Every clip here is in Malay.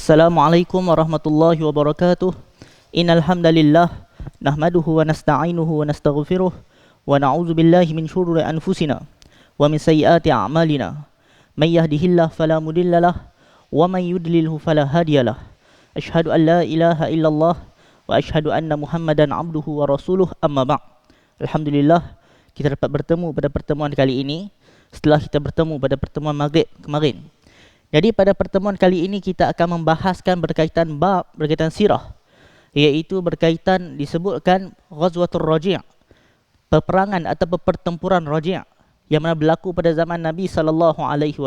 Assalamualaikum warahmatullahi wabarakatuh. Innal hamdalillah nahmaduhu wa nasta'inuhu wa nastaghfiruh wa na'udzu billahi min shururi anfusina wa min sayyiati a'malina. May yahdihillahu fala mudhillalah wa may yudlilhu fala hadiyalah. Asyhadu an la ilaha illallah wa asyhadu anna Muhammadan abduhu wa rasuluh, amma ba'. Alhamdulillah, kita dapat bertemu pada pertemuan kali ini setelah kita bertemu pada pertemuan Maghrib kemarin. Jadi pada pertemuan kali ini kita akan membahaskan berkaitan sirah, iaitu berkaitan disebutkan Ghazwatul Raji', peperangan atau pertempuran Raji' yang mana berlaku pada zaman Nabi SAW.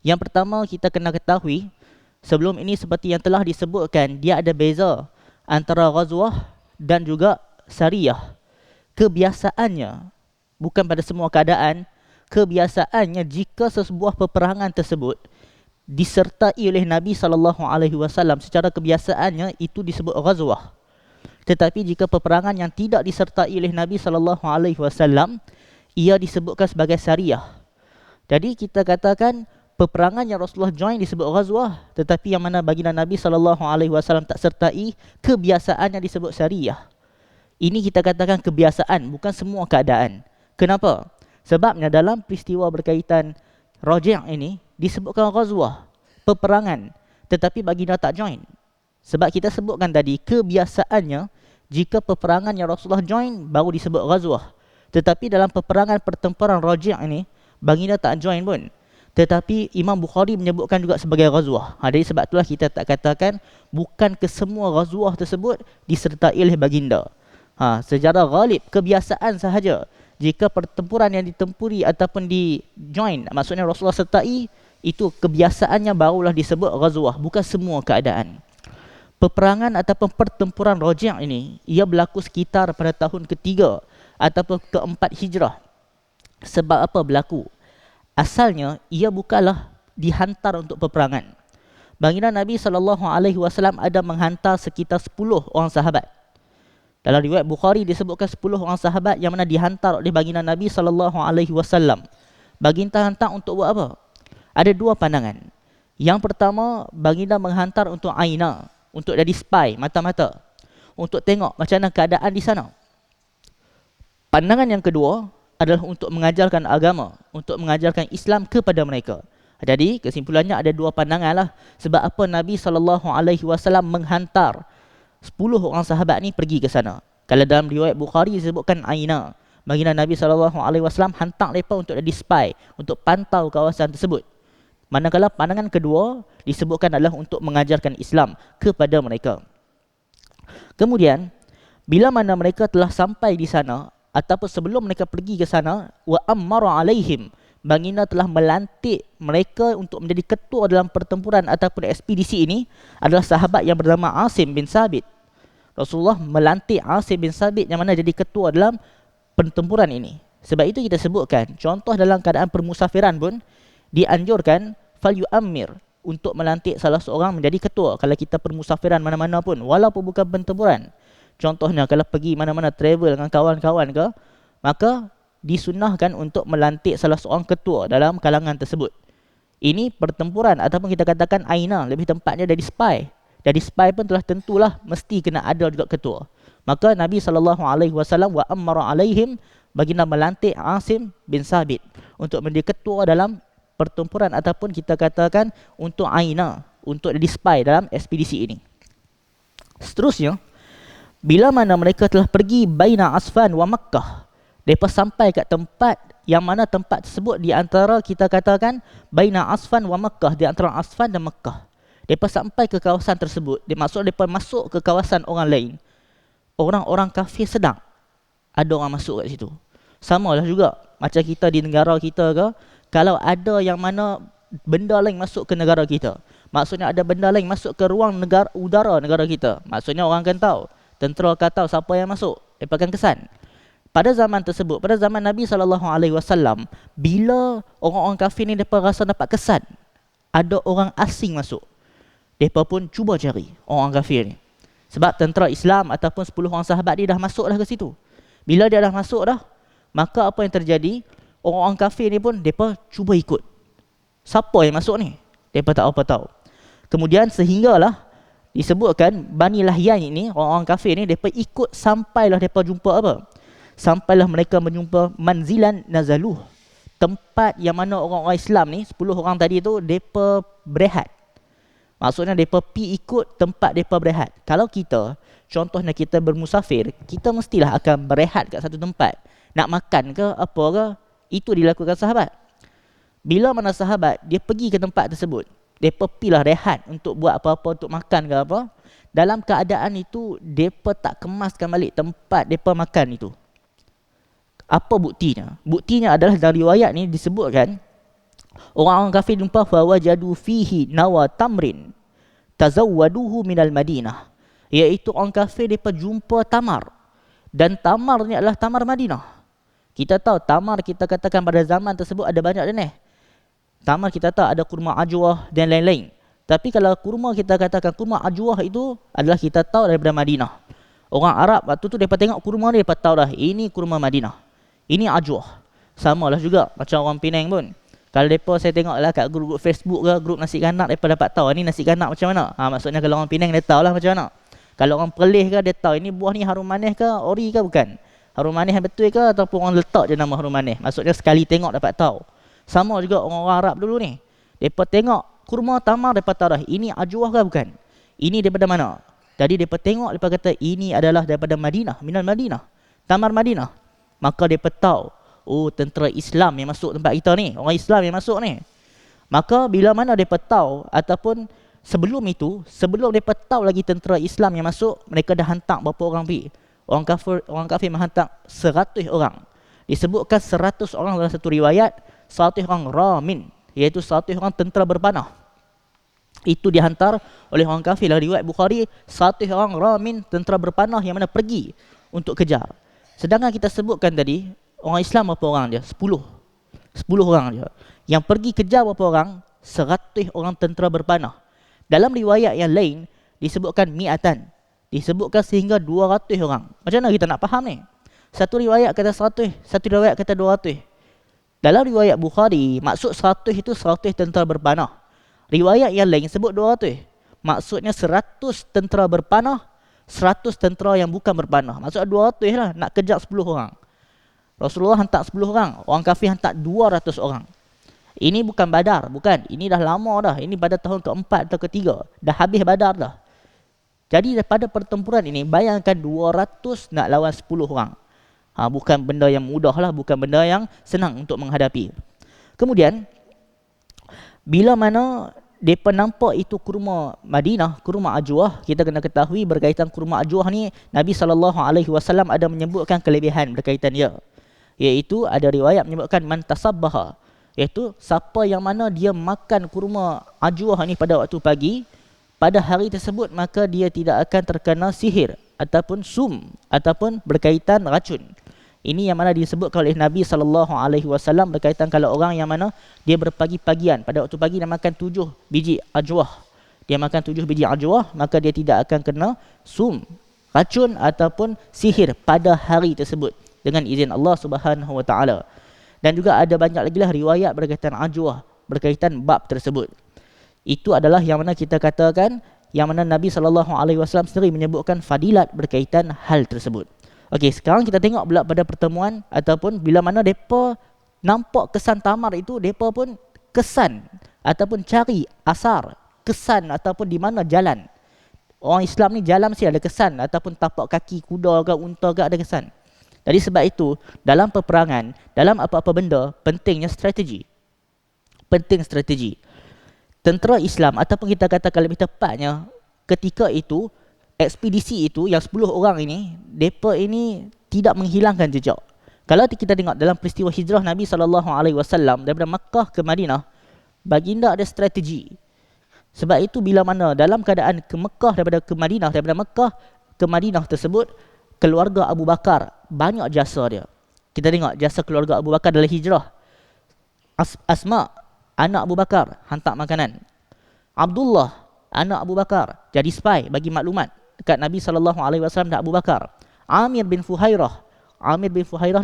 Yang pertama kita kena ketahui, sebelum ini seperti yang telah disebutkan, dia ada beza antara ghazwah dan juga sariyah. Kebiasaannya, bukan pada semua keadaan, kebiasaannya jika sebuah peperangan tersebut disertai oleh Nabi SAW, secara kebiasaannya itu disebut ghazwah. Tetapi jika peperangan yang tidak disertai oleh Nabi SAW, ia disebutkan sebagai sariyah. Jadi kita katakan peperangan yang Rasulullah join disebut ghazwah, tetapi yang mana baginda Nabi SAW tak sertai, kebiasaannya disebut sariyah. Ini kita katakan kebiasaan, bukan semua keadaan. Kenapa? Sebabnya dalam peristiwa berkaitan Raji' ini disebutkan ghazwah, peperangan, tetapi baginda tak join. Sebab kita sebutkan tadi, kebiasaannya jika peperangan yang Rasulullah join baru disebut ghazwah. Tetapi dalam peperangan pertempuran Raji' ini baginda tak join pun, tetapi Imam Bukhari menyebutkan juga sebagai ghazwah. Jadi sebab itulah kita tak katakan bukan kesemua ghazwah tersebut disertai oleh baginda. Secara ghalib, kebiasaan sahaja. Jika pertempuran yang ditempuri ataupun di join, maksudnya Rasulullah sertai, itu kebiasaannya barulah disebut ghazwah, bukan semua keadaan. Peperangan ataupun pertempuran Raji' ini, ia berlaku sekitar pada tahun ketiga ataupun keempat hijrah. Sebab apa berlaku? Asalnya, ia bukanlah dihantar untuk peperangan. Baginda Nabi SAW ada menghantar sekitar 10 orang sahabat. Dalam riwayat Bukhari disebutkan 10 orang sahabat yang mana dihantar oleh baginda Nabi SAW. Baginda hantar untuk buat apa? Ada dua pandangan. Yang pertama, baginda menghantar untuk aina, untuk jadi spy, mata-mata, untuk tengok macam mana keadaan di sana. Pandangan yang kedua adalah untuk mengajarkan agama, untuk mengajarkan Islam kepada mereka. Jadi kesimpulannya ada dua pandangan lah. Sebab apa Nabi SAW menghantar 10 orang sahabat ni pergi ke sana. Kalau dalam riwayat Bukhari disebutkan aina, baginda Nabi SAW hantar mereka untuk jadi spy, untuk pantau kawasan tersebut. Manakala pandangan kedua disebutkan adalah untuk mengajarkan Islam kepada mereka. Kemudian bila mana mereka telah sampai di sana, ataupun sebelum mereka pergi ke sana, wa ammara alaihim, baginda telah melantik mereka untuk menjadi ketua dalam pertempuran ataupun ekspedisi ini, adalah sahabat yang bernama Asim bin Sabit. Rasulullah melantik Asim bin Sabit yang mana jadi ketua dalam pertempuran ini. Sebab itu kita sebutkan, contoh dalam keadaan permusafiran pun dianjurkan fal yu'ammir, untuk melantik salah seorang menjadi ketua kalau kita permusafiran mana-mana pun, walaupun bukan pertempuran. Contohnya kalau pergi mana-mana travel dengan kawan-kawan ke, maka disunnahkan untuk melantik salah seorang ketua dalam kalangan tersebut. Ini pertempuran ataupun kita katakan aina, lebih tempatnya dari spy. Dari spy pun telah tentulah mesti kena ada juga ketua. Maka Nabi SAW wa ammara alaihim, baginda melantik Asim bin Sabit untuk menjadi ketua dalam pertempuran ataupun kita katakan untuk aina, untuk jadi spy dalam ekspedisi ini. Seterusnya, bila mana mereka telah pergi baina Asfan wa Makkah, mereka sampai kat tempat yang mana tempat tersebut di antara kita katakan baina Asfan wa Makkah, di antara Asfan dan Makkah. Mereka sampai ke kawasan tersebut, maksud mereka masuk ke kawasan orang lain. Orang-orang kafir sedang ada orang masuk kat situ. Sama lah juga macam kita di negara kita ke, kalau ada yang mana benda lain masuk ke negara kita, maksudnya ada benda lain masuk ke ruang udara negara kita, maksudnya orang akan tahu, tentera akan tahu siapa yang masuk, mereka akan kesan. Pada zaman tersebut, pada zaman Nabi SAW, bila orang-orang kafir ni mereka rasa dapat kesan ada orang asing masuk, mereka pun cuba cari orang kafir ni. Sebab tentera Islam ataupun 10 orang sahabat dia dah masuk dah ke situ. Bila dia dah masuk dah, maka apa yang terjadi, orang-orang kafir ni pun mereka cuba ikut. Siapa yang masuk ni? Mereka tak apa tahu. Kemudian sehinggalah disebutkan Bani Lahyan ini, orang-orang kafir ni, mereka ikut sampailah mereka jumpa apa? Sampailah mereka menjumpa manzilan nazaluh, tempat yang mana orang-orang Islam ni 10 orang tadi tu mereka berehat. Maksudnya mereka pi ikut tempat mereka berehat. Kalau kita, contohnya kita bermusafir, kita mestilah akan berehat kat satu tempat. Nak makan ke apa ke, itu dilakukan sahabat. Bila mana sahabat dia pergi ke tempat tersebut, mereka pilah rehat untuk buat apa-apa, untuk makan ke apa, dalam keadaan itu mereka tak kemaskan balik tempat mereka makan itu. Apa buktinya? Buktinya adalah dari riwayat ni disebutkan orang-orang kafir jumpa fawajadu fihi nawa tamrin tazawwaduhu minal Madinah, iaitu orang kafir mereka jumpa tamar, dan tamar ni adalah tamar Madinah. Kita tahu tamar, kita katakan pada zaman tersebut ada banyak jenis tamar. Kita tahu ada kurma ajwah dan lain-lain. Tapi kalau kurma, kita katakan kurma ajwah itu adalah kita tahu daripada Madinah. Orang Arab waktu tu mereka tengok kurma ni, mereka tahu dah ini kurma Madinah, ini ajwah. Sama lah juga macam orang Penang pun. Kalau mereka, saya tengok lah kat grup Facebook ke, grup nasi kanak, mereka dapat tahu ni nasi kanak macam mana. Maksudnya kalau orang Penang dia tahu lah macam mana. Kalau orang Perlis ke, dia tahu ini buah ni harum manis ke, ori ke bukan. Harum manis yang betul ke, ataupun orang letak je nama harum manis. Maksudnya sekali tengok dapat tahu. Sama juga orang-orang Arab dulu ni. Mereka tengok kurma tamar, mereka tahu dah ini ajwah ke bukan. Ini daripada mana. Jadi mereka tengok, mereka kata ini adalah daripada Madinah, minal Madinah, tamar Madinah. Maka mereka tahu, oh tentera Islam yang masuk tempat kita ni, orang Islam yang masuk ni. Maka bila mana mereka tahu, ataupun sebelum itu, sebelum mereka tahu lagi tentera Islam yang masuk, mereka dah hantar berapa orang pergi. Orang kafir menghantar 100 orang. Disebutkan 100 orang dalam satu riwayat, 100 orang ramin, iaitu 100 orang tentera berpanah. Itu dihantar oleh orang kafir. Dalam riwayat Bukhari, 100 orang ramin, tentera berpanah yang mana pergi untuk kejar. Sedangkan kita sebutkan tadi, orang Islam berapa orang dia? 10 orang dia. Yang pergi kejar berapa orang? 100 orang tentera berpanah. Dalam riwayat yang lain disebutkan mi'atan, disebutkan sehingga 200 orang. Macam mana kita nak faham ni? Satu riwayat kata 100, satu riwayat kata 200. Dalam riwayat Bukhari, maksud 100 itu 100 tentera berpanah. Riwayat yang lain sebut 200. Maksudnya 100 tentera berpanah, 100 tentera yang bukan berpanah. Maksudnya 200 lah, nak kejar 10 orang. Rasulullah hantar 10 orang, orang kafir hantar 200 orang. Ini bukan Badar, bukan. Ini dah lama dah. Ini pada tahun keempat atau ketiga. Dah habis Badar dah. Jadi daripada pertempuran ini, bayangkan 200 nak lawan 10 orang. Bukan benda yang mudah lah, bukan benda yang senang untuk menghadapi. Kemudian, bila mana mereka nampak itu kurma Madinah, kurma ajwah, kita kena ketahui berkaitan kurma ajwah ni, Nabi SAW ada menyebutkan kelebihan berkaitan dia. Iaitu ada riwayat menyebutkan man tasabbaha, iaitu siapa yang mana dia makan kurma ajwah ni pada waktu pagi, pada hari tersebut maka dia tidak akan terkena sihir ataupun sum ataupun berkaitan racun. Ini yang mana disebutkan oleh Nabi SAW berkaitan kalau orang yang mana dia berpagi-pagian, pada waktu pagi dia makan 7 biji ajwah. Dia makan 7 biji ajwah, maka dia tidak akan kena sum, racun ataupun sihir pada hari tersebut dengan izin Allah Subhanahu Wa Taala. Dan juga ada banyak lagi lah riwayat berkaitan ajwah, berkaitan bab tersebut. Itu adalah yang mana kita katakan, yang mana Nabi SAW sendiri menyebutkan fadilat berkaitan hal tersebut. Okey, sekarang kita tengok pula pada pertemuan ataupun bila mana mereka nampak kesan tamar itu, mereka pun kesan ataupun cari asar, kesan ataupun di mana jalan. Orang Islam ni jalan mesti ada kesan, ataupun tapak kaki kuda ke unta ke ada kesan. Jadi sebab itu, dalam peperangan, dalam apa-apa benda, pentingnya strategi. Penting strategi. Tentera Islam ataupun kita katakan lebih tepatnya, ketika itu, ekspedisi itu yang 10 orang ini, mereka ini tidak menghilangkan jejak. Kalau kita tengok dalam peristiwa hijrah Nabi SAW daripada Makkah ke Madinah, baginda ada strategi. Sebab itu bila mana dalam keadaan ke Makkah daripada Makkah ke Madinah tersebut, keluarga Abu Bakar banyak jasa dia. Kita tengok jasa keluarga Abu Bakar dalam hijrah. Asma, anak Abu Bakar, hantar makanan. Abdullah, anak Abu Bakar, jadi spy, bagi maklumat dekat Nabi SAW dan Abu Bakar. Amir bin Fuhairah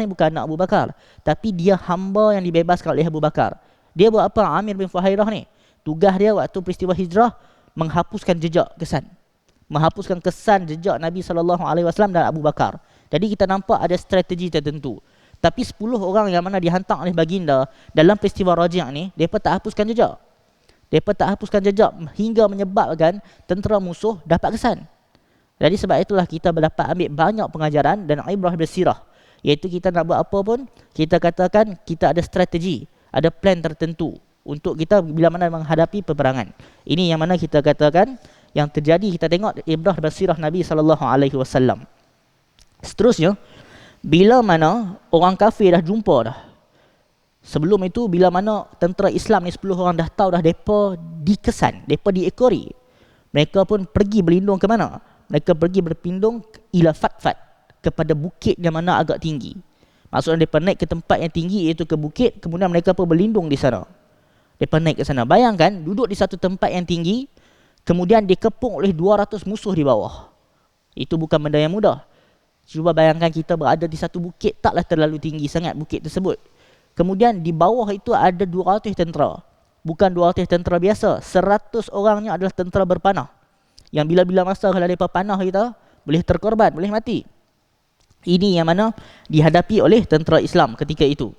ni bukan anak Abu Bakar, tapi dia hamba yang dibebaskan oleh Abu Bakar. Dia buat apa Amir bin Fuhairah ni? Tugas dia waktu peristiwa hijrah, menghapuskan jejak kesan. Menghapuskan kesan jejak Nabi SAW dan Abu Bakar. Jadi kita nampak ada strategi tertentu. Tapi 10 orang yang mana dihantar oleh baginda dalam peristiwa Raji' ni, mereka tak hapuskan jejak. Mereka tak hapuskan jejak hingga menyebabkan tentera musuh dapat kesan. Jadi sebab itulah kita dapat ambil banyak pengajaran dan ibrah bersirah. Iaitu kita nak buat apa pun, kita katakan kita ada strategi, ada plan tertentu untuk kita bila mana menghadapi peperangan. Ini yang mana kita katakan yang terjadi, kita tengok ibrah bersirah Nabi SAW. Seterusnya, bila mana orang kafir dah jumpa dah. Sebelum itu, bila mana tentera Islam ni 10 orang dah tahu dah mereka dikesan, mereka diekori. Mereka pun pergi berlindung ke mana? Mereka pergi berlindung ila Fatfat, kepada bukit yang mana agak tinggi. Maksudnya mereka naik ke tempat yang tinggi, iaitu ke bukit, kemudian mereka pun berlindung di sana. Mereka naik ke sana. Bayangkan, duduk di satu tempat yang tinggi, kemudian dikepung oleh 200 musuh di bawah. Itu bukan benda yang mudah. Cuba bayangkan kita berada di satu bukit, taklah terlalu tinggi sangat bukit tersebut. Kemudian di bawah itu ada 200 tentera. Bukan 200 tentera biasa, 100 orangnya adalah tentera berpanah. Yang bila-bila masa kalau mereka panah kita, boleh terkorban, boleh mati. Ini yang mana dihadapi oleh tentera Islam ketika itu.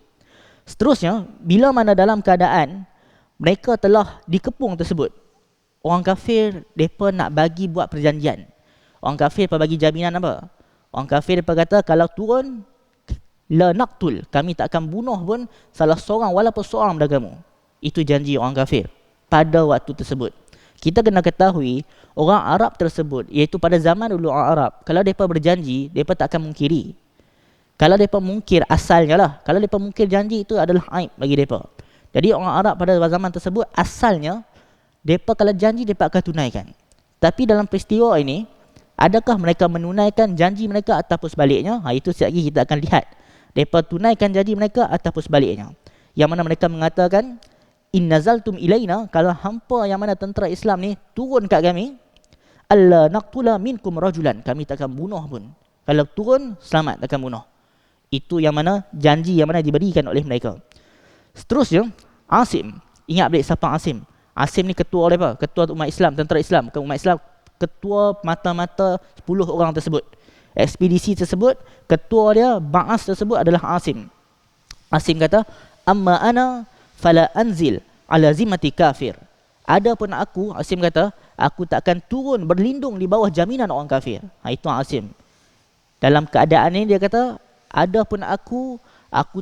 Seterusnya, bila mana dalam keadaan mereka telah dikepung tersebut, orang kafir, mereka nak bagi buat perjanjian. Orang kafir bagi jaminan apa? Orang kafir mereka kata, kalau turun, la naqtul, kami tak akan bunuh pun salah seorang walaupun seorang daripada kamu. Itu janji orang kafir pada waktu tersebut. Kita kena ketahui, orang Arab tersebut, iaitu pada zaman dulu orang Arab, kalau mereka berjanji, mereka tak akan mungkiri. Kalau mereka mungkir, asalnya lah, kalau mereka mungkir janji, itu adalah aib bagi mereka. Jadi orang Arab pada zaman tersebut, asalnya, mereka kalau janji, mereka akan tunaikan. Tapi dalam peristiwa ini, adakah mereka menunaikan janji mereka ataupun sebaliknya? Itu sekejap lagi kita akan lihat. Mereka tunaikan janji mereka ataupun sebaliknya. Yang mana mereka mengatakan, in nazaltum ilaina, kalau hampa yang mana tentera Islam ni turun kat kami, alla naqtula minkum rajulan, kami tak akan bunuh pun. Kalau turun, selamat, tak akan bunuh. Itu yang mana janji yang mana diberikan oleh mereka. Seterusnya, Asim. Ingat balik siapa Asim? Asim ni ketua oleh apa? Ketua umat Islam, tentera Islam. Umat Islam, ketua mata-mata 10 orang tersebut. Ekspedisi tersebut, ketua dia, Ba'as tersebut adalah Asim. Asim kata, amma ana fala anzil ala zimmati kafir. Adapun aku, Asim kata, aku tak akan turun berlindung di bawah jaminan orang kafir. Itu Asim. Dalam keadaan ini dia kata, adapun aku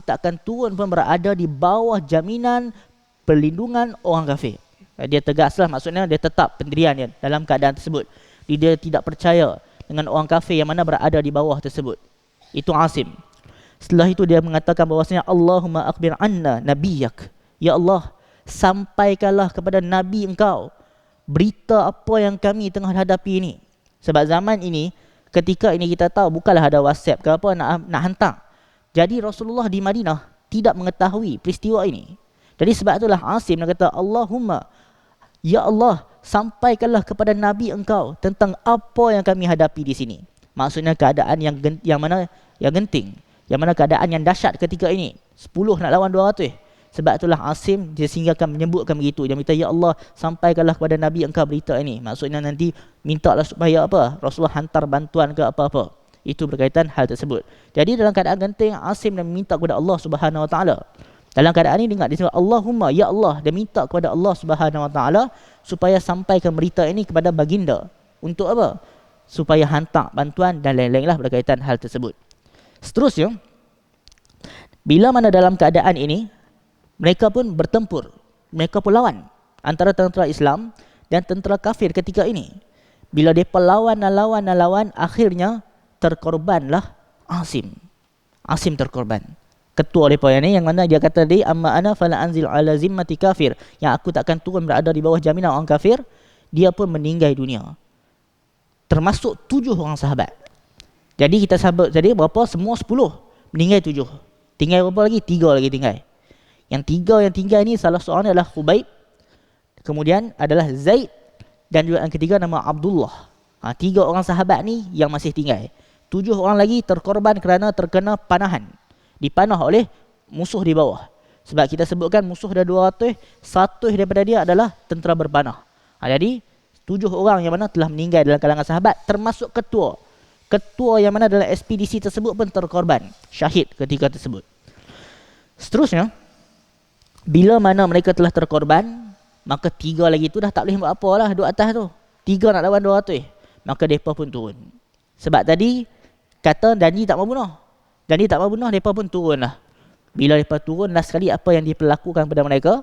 tak akan turun pun berada di bawah jaminan perlindungan orang kafir. Dia tegaslah, maksudnya dia tetap pendirian dia dalam keadaan tersebut. Dia tidak percaya dengan orang kafir yang mana berada di bawah tersebut. Itu Asim. Setelah itu dia mengatakan bahawasanya, Allahumma akhbir anna nabiyyak. Ya Allah, sampaikanlah kepada Nabi engkau berita apa yang kami tengah hadapi ini. Sebab zaman ini, ketika ini kita tahu bukanlah ada WhatsApp ke apa nak hantar. Jadi Rasulullah di Madinah tidak mengetahui peristiwa ini. Jadi sebab itulah Asim dia kata, Allahumma, ya Allah, sampaikanlah kepada Nabi engkau tentang apa yang kami hadapi di sini. Maksudnya keadaan yang genting, yang mana keadaan yang dahsyat ketika ini. 10 nak lawan 200. Sebab itulah Asim dia sehinggakan menyebutkan begitu. Dia minta, ya Allah, sampaikanlah kepada Nabi engkau berita ini. Maksudnya nanti mintalah supaya apa? Rasulullah hantar bantuan ke apa-apa. Itu berkaitan hal tersebut. Jadi dalam keadaan genting, Asim dia minta kepada Allah Subhanahu Wa Taala. Dalam keadaan ini dengar dia sebut Allahumma, ya Allah, dia minta kepada Allah Subhanahu Wa Taala supaya sampaikan berita ini kepada baginda. Untuk apa? Supaya hantar bantuan dan lain-lain lah berkaitan hal tersebut. Seterusnya, bila mana dalam keadaan ini, mereka pun bertempur. Mereka pun lawan antara tentera Islam dan tentera kafir ketika ini. Bila mereka lawan, akhirnya terkorbanlah Asim. Asim terkorban. Ketua mereka yang mana dia kata tadi, amma ana fala anzil ala zimmati kafir, yang aku takkan turun berada di bawah jaminan orang kafir. Dia pun meninggal dunia. Termasuk 7 orang sahabat. Jadi kita sahabat tadi berapa? Semua 10. Meninggal 7. Tinggal berapa lagi? 3 lagi tinggal. Yang 3 yang tinggal ni salah seorang adalah Khubaib, kemudian adalah Zaid, dan juga yang ketiga nama Abdullah. 3 orang sahabat ni yang masih tinggal. 7 orang lagi terkorban kerana terkena panahan. Dipanah oleh musuh di bawah. Sebab kita sebutkan musuh dah 200, 100 daripada dia adalah tentera berpanah. Jadi 7 orang yang mana telah meninggal dalam kalangan sahabat, termasuk ketua. Ketua yang mana dalam ekspedisi tersebut pun terkorban, syahid ketika tersebut. Seterusnya, bila mana mereka telah terkorban, maka 3 lagi tu dah tak boleh buat apa lah duduk atas tu. 3 nak lawan 200. Maka mereka pun turun. Sebab tadi kata janji tak mau bunuh. Janji tak mau bunuh, mereka pun turun lah. Bila mereka turun, last sekali apa yang diperlakukan kepada mereka,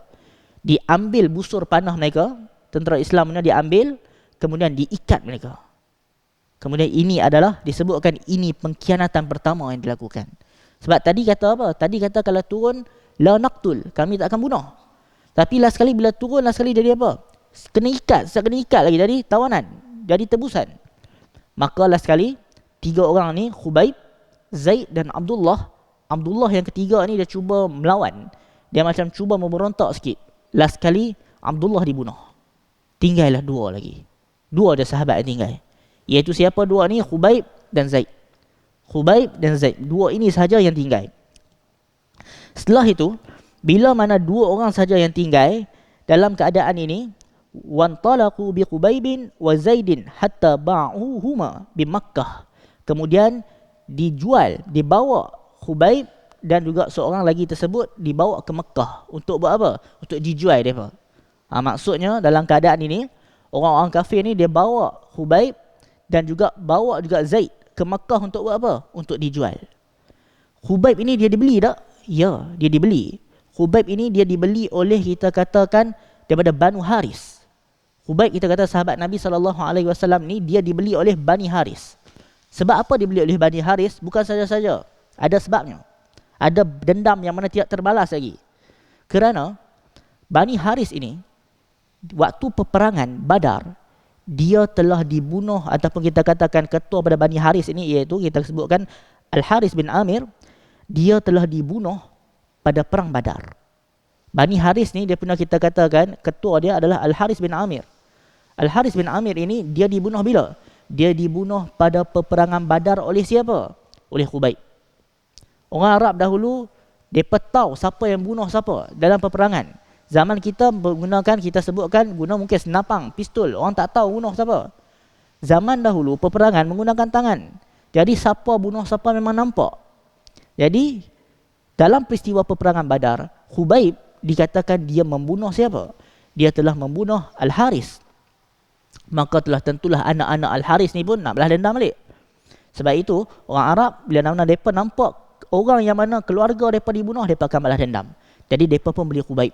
diambil busur panah mereka, tentera Islam diambil, kemudian diikat mereka. Kemudian ini adalah disebutkan ini pengkhianatan pertama yang dilakukan. Sebab tadi kata apa? Tadi kata kalau turun, la naqtul, kami tak akan bunuh. Tapi last sekali bila turun, last sekali jadi apa? Kena ikat, kena ikat lagi, jadi tawanan, jadi tebusan. Maka last sekali 3 orang ni, Khubaib, Zaid dan Abdullah. Abdullah yang ketiga ni dia cuba melawan. Dia macam cuba memberontak sikit. Last sekali Abdullah dibunuh. Tinggallah 2 lagi. 2 ada sahabat yang tinggal. Iaitu siapa 2 ni? Khubaib dan Zaid. Khubaib dan Zaid. 2 ini sahaja yang tinggal. Setelah itu, bila mana 2 orang saja yang tinggal dalam keadaan ini, wantalaqu bi Khubaibin wa Zaidin hatta ba'uhuma bi Makkah. Kemudian dijual, dibawa Khubaib dan juga seorang lagi tersebut dibawa ke Mekah. Untuk buat apa? Untuk dijual mereka. Maksudnya dalam keadaan ini, orang-orang kafir ni dia bawa Khubaib dan juga bawa juga Zaid ke Mekah untuk buat apa? Untuk dijual. Khubaib ini dia dibeli tak? Ya, dia dibeli. Khubaib ini dia dibeli oleh, kita katakan, daripada Banu Haris. Khubaib kita kata sahabat Nabi SAW ni dia dibeli oleh Bani Haris. Sebab apa dibeli oleh Bani Haris? Bukan saja-saja. Ada sebabnya. Ada dendam yang mana tidak terbalas lagi. Kerana Bani Haris ini, waktu peperangan Badar, dia telah dibunuh, ataupun kita katakan ketua pada Bani Haris ini, iaitu kita sebutkan Al-Haris bin Amir, dia telah dibunuh pada perang Badar. Bani Haris ni dia pernah kita katakan ketua dia adalah Al-Haris bin Amir. Al-Haris bin Amir ini dia dibunuh bila? Dia dibunuh pada peperangan Badar oleh siapa? Oleh Khubaib. Orang Arab dahulu mereka tahu siapa yang bunuh siapa dalam peperangan. Zaman kita menggunakan, kita sebutkan guna mungkin senapang, pistol. Orang tak tahu bunuh siapa. Zaman dahulu peperangan menggunakan tangan. Jadi siapa bunuh siapa memang nampak. Jadi dalam peristiwa peperangan Badar, Khubaib dikatakan dia membunuh siapa? Dia telah membunuh Al-Haris. Maka telah tentulah anak-anak Al-Haris ni pun nak balas dendam balik. Sebab itu orang Arab bila mana mereka nampak orang yang mana keluarga mereka dibunuh, mereka akan balas dendam. Jadi mereka pun beli Khubaib.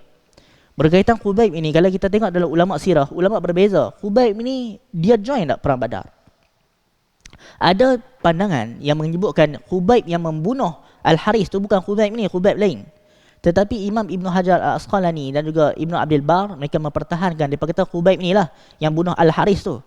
Berkaitan Khubaib ini, kalau kita tengok dalam ulama sirah, ulama berbeza. Khubaib ini dia join tak perang Badar? Ada pandangan yang menyebutkan Khubaib yang membunuh Al-Haris tu bukan Khubaib ini, Khubaib lain. Tetapi Imam Ibn Hajar Al-Asqalani dan juga Ibn Abdul Bar, mereka mempertahankan, mereka kata Khubaib inilah yang bunuh Al-Haris tu.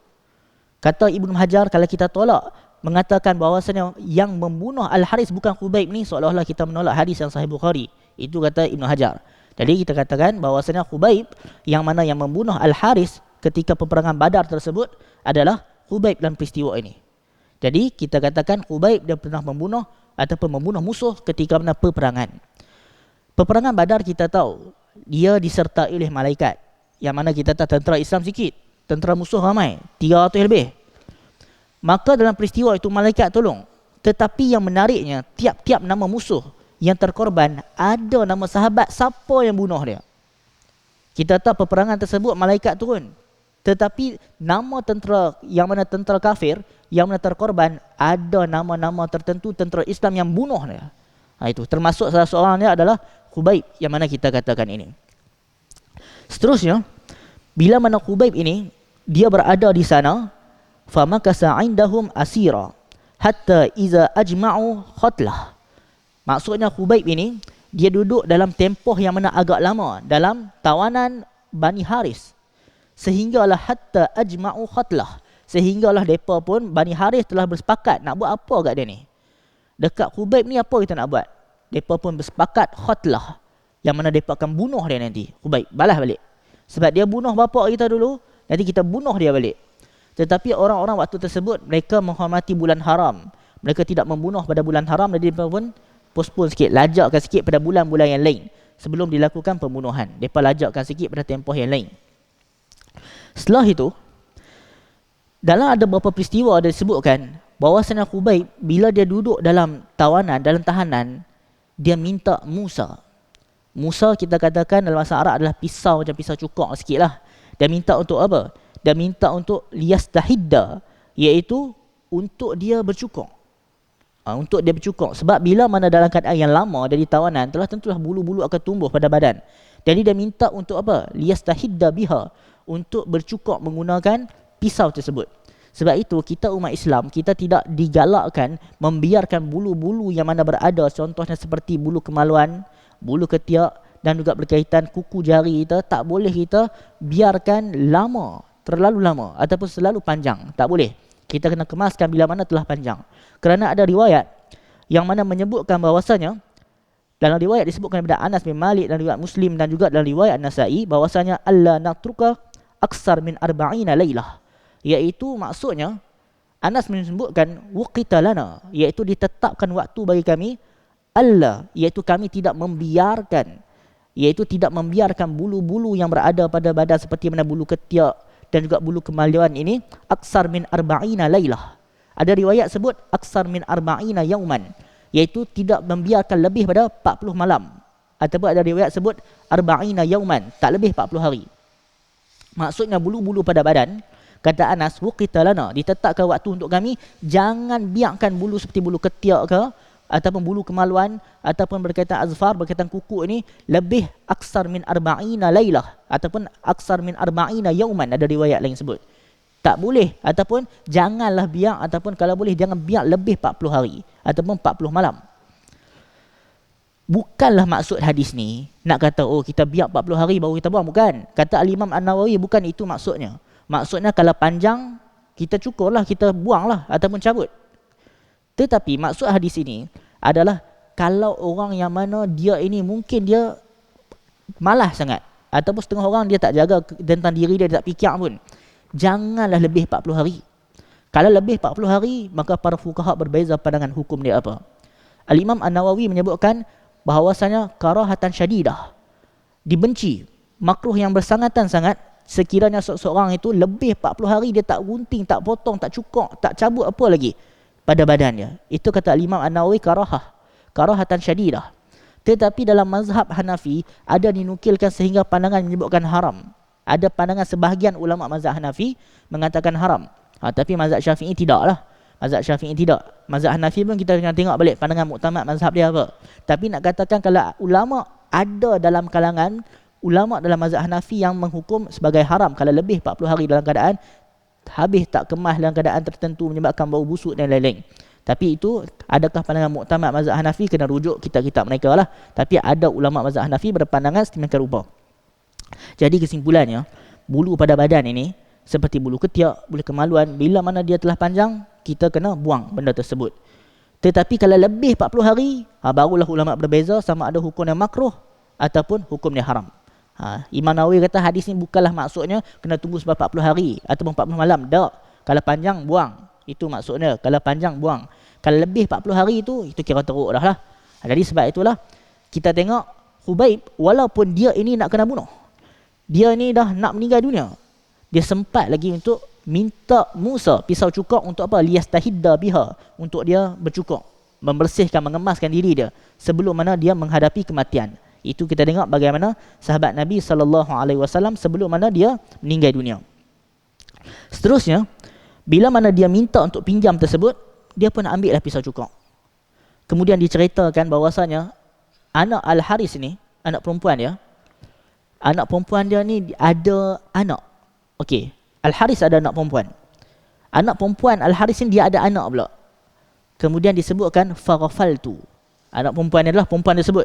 Kata Ibn Hajar, kalau kita tolak mengatakan bahawasanya yang membunuh Al-Haris bukan Khubaib ni, seolah-olah kita menolak hadis yang Sahih Bukhari. Itu kata Ibn Hajar. Jadi kita katakan bahawasanya Khubaib yang mana yang membunuh Al-Haris ketika peperangan Badar tersebut adalah Khubaib dalam peristiwa ini. Jadi kita katakan Khubaib dia pernah membunuh ataupun membunuh musuh ketika mana peperangan. Peperangan Badar kita tahu dia disertai oleh malaikat. Yang mana kita tahu tentera Islam sikit, tentera musuh ramai, 300 lebih. Maka dalam peristiwa itu malaikat tolong. Tetapi yang menariknya, tiap-tiap nama musuh yang terkorban ada nama sahabat siapa yang bunuh dia. Kita tahu peperangan tersebut malaikat turun. Tetapi nama tentera yang mana tentera kafir yang mana terkorban ada nama-nama tertentu tentera Islam yang bunuh dia. Itu termasuk salah seorang dia adalah Khubaib yang mana kita katakan ini. Seterusnya, bila mana Khubaib ini dia berada di sana, famakasa indahum asira hatta iza ajma'u khatlah. Maksudnya Khubaib ini dia duduk dalam tempoh yang mana agak lama dalam tawanan Bani Haris, sehinggalah hatta ajma'u khatlah, sehinggalah mereka pun Bani Haris telah bersepakat nak buat apa kat dia ni. Dekat Khubaib ni apa kita nak buat? Mereka pun bersepakat khatlah, yang mana mereka akan bunuh dia nanti. Khubaib balas balik. Sebab dia bunuh bapa kita dulu, nanti kita bunuh dia balik. Tetapi orang-orang waktu tersebut mereka menghormati bulan haram. Mereka tidak membunuh pada bulan haram, jadi mereka pun postpone sikit, lajakkan sikit pada bulan-bulan yang lain sebelum dilakukan pembunuhan. Mereka lajakkan sikit pada tempoh yang lain. Setelah itu, Dalam ada beberapa peristiwa ada disebutkan bahawasanya Khubayb bila dia duduk dalam tawanan, dalam tahanan, dia minta Musa. Musa kita katakan dalam bahasa Arab adalah pisau, macam pisau cukok sikit lah. Dia minta untuk apa? Dia minta untuk liyastahidda, iaitu untuk dia bercukok. Untuk dia bercukok. Sebab bila mana dalam keadaan yang lama dia di tawanan, telah tentulah bulu-bulu akan tumbuh pada badan. Jadi dia minta untuk apa? Liyastahidda biha, untuk bercukok menggunakan pisau tersebut. Sebab itu kita umat Islam, kita tidak digalakkan membiarkan bulu-bulu yang mana berada, contohnya seperti bulu kemaluan, bulu ketiak dan juga berkaitan kuku jari kita, tak boleh kita biarkan lama, terlalu lama ataupun selalu panjang. Tak boleh. Kita kena kemaskan bila mana telah panjang. Kerana ada riwayat yang mana menyebutkan bahawasanya, dalam riwayat disebutkan daripada Anas bin Malik dan riwayat Muslim dan juga dalam riwayat Nasai, bahawasanya alla natruka aksar min arba'ina laylah, iaitu maksudnya Anas menyebutkan waqita lana, iaitu ditetapkan waktu bagi kami, alla, iaitu kami tidak membiarkan, iaitu tidak membiarkan bulu-bulu yang berada pada badan seperti mana bulu ketiak dan juga bulu kemaluan ini aksar min arba'ina laylah. Ada riwayat sebut aksar min arba'ina yauman, iaitu tidak membiarkan lebih pada 40 malam. Ataupun ada riwayat sebut arba'ina yauman, tak lebih 40 hari. Maksudnya bulu-bulu pada badan, kata Anas, wuqita lana, ditetapkan waktu untuk kami, jangan biarkan bulu seperti bulu ketiak ke, ataupun bulu kemaluan, ataupun berkaitan azfar, berkaitan kuku ini, lebih aksar min arba'ina laylah, ataupun aksar min arba'ina yauman, ada riwayat lain sebut. Tak boleh, ataupun janganlah biar, ataupun kalau boleh jangan biar lebih 40 hari, ataupun 40 malam. Bukanlah maksud hadis ni nak kata oh kita biar 40 hari baru kita buang, bukan. Kata Al-Imam An-Nawawi, bukan itu maksudnya. Maksudnya kalau panjang kita cukurlah, kita buanglah ataupun cabut. Tetapi maksud hadis ini adalah kalau orang yang mana dia ini mungkin dia malas sangat, ataupun setengah orang dia tak jaga tentang diri dia, dia tak fikir pun, janganlah lebih 40 hari. Kalau lebih 40 hari, maka para fuqaha berbeza pandangan hukum dia apa. Al-Imam An-Nawawi menyebutkan bahawasanya karahatan syadidah, dibenci, makruh yang bersangatan sangat, sekiranya seseorang itu lebih 40 hari dia tak gunting, tak potong, tak cukok, tak cabut apa lagi pada badannya. Itu kata Imam An-Nawawi karahatan syadidah. Tetapi dalam mazhab Hanafi ada dinukilkan sehingga pandangan menyebutkan haram. Ada pandangan sebahagian ulama mazhab Hanafi mengatakan haram. Tapi mazhab Syafi'i tidaklah. Mazhab Syafi'i tidak. Mazhab Hanafi pun kita kena tengok balik pandangan muktamad mazhab dia apa. Tapi nak katakan kalau ulama ada dalam kalangan ulama dalam mazhab Hanafi yang menghukum sebagai haram kalau lebih 40 hari dalam keadaan habis tak kemas, dalam keadaan tertentu menyebabkan bau busuk dan lain-lain. Tapi itu adakah pandangan muktamad mazhab Hanafi, kena rujuk kitab-kitab mereka lah. Tapi ada ulama mazhab Hanafi berpandangan sedemikian rupa. Jadi kesimpulannya, bulu pada badan ini seperti bulu ketiak, bulu kemaluan, bila mana dia telah panjang, kita kena buang benda tersebut. Tetapi kalau lebih 40 hari, barulah ulama berbeza sama ada hukumnya makruh ataupun hukumnya haram. Imam Nawawi kata hadis ni bukanlah maksudnya kena tunggu sebab 40 hari ataupun 40 malam. Tak. Kalau panjang, buang. Itu maksudnya. Kalau panjang, buang. Kalau lebih 40 hari itu kira teruk dah lah. Jadi sebab itulah kita tengok Khubayb, walaupun dia ini nak kena bunuh, dia ni dah nak meninggal dunia, dia sempat lagi untuk minta Musa pisau cukok untuk apa? Liyastahidda biha, untuk dia bercukok, membersihkan, mengemaskan diri dia sebelum mana dia menghadapi kematian. Itu kita tengok bagaimana sahabat Nabi SAW sebelum mana dia meninggal dunia. Seterusnya, bila mana dia minta untuk pinjam tersebut, dia pun ambil lah pisau cukok. Kemudian diceritakan bahawasanya anak Al-Haris ni, anak perempuan dia ni ada anak. Okey, Al-Haris ada anak perempuan. Anak perempuan Al-Haris ni dia ada anak pula. Kemudian disebutkan faghafaltu. Anak perempuan ni adalah perempuan tersebut.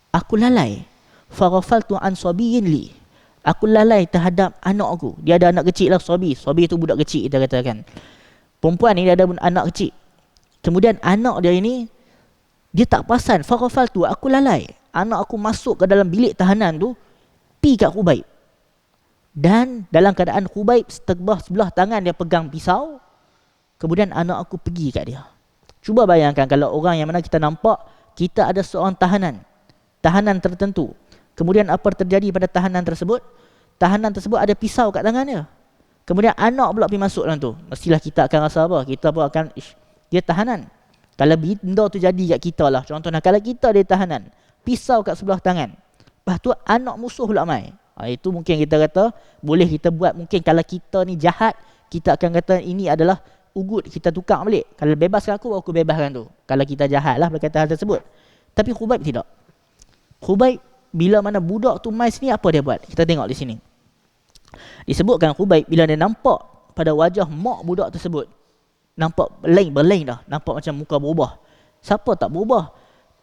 Aku lalai. Faghafaltu an sabiyyin li. Aku lalai terhadap anak aku. Dia ada anak kecil lah, sabi. Sabi itu budak kecil kita katakan. Perempuan ni dia ada anak kecil. Kemudian anak dia ini dia tak perasan. Faghafaltu, aku lalai. Anak aku masuk ke dalam bilik tahanan tu, pi kat Khubayb. Dan dalam keadaan Khubayb sebelah tangan dia pegang pisau. Kemudian anak aku pergi kat dia. Cuba bayangkan kalau orang yang mana kita nampak kita ada seorang tahanan tertentu. Kemudian apa terjadi pada tahanan tersebut? Tahanan tersebut ada pisau kat tangan dia. Kemudian anak pula pergi masuk dalam tu. Mestilah kita akan rasa apa? Kita pun akan, dia tahanan. Kalau benda tu jadi kat kita lah. Contohnya, kalau kita dia tahanan, pisau kat sebelah tangan. Lepas tu anak musuh pula mai. Itu mungkin kita kata, boleh kita buat. Mungkin kalau kita ni jahat, kita akan kata ini adalah ugut, kita tukar balik. Kalau bebaskan aku bebaskan tu. Kalau kita jahat lah berkata hal tersebut. Tapi Khubayb tidak. Khubayb, bila mana budak tu mai sini, apa dia buat? Kita tengok di sini. Disebutkan Khubayb bila dia nampak pada wajah mak budak tersebut, nampak berlain dah, nampak macam muka berubah. Siapa tak berubah?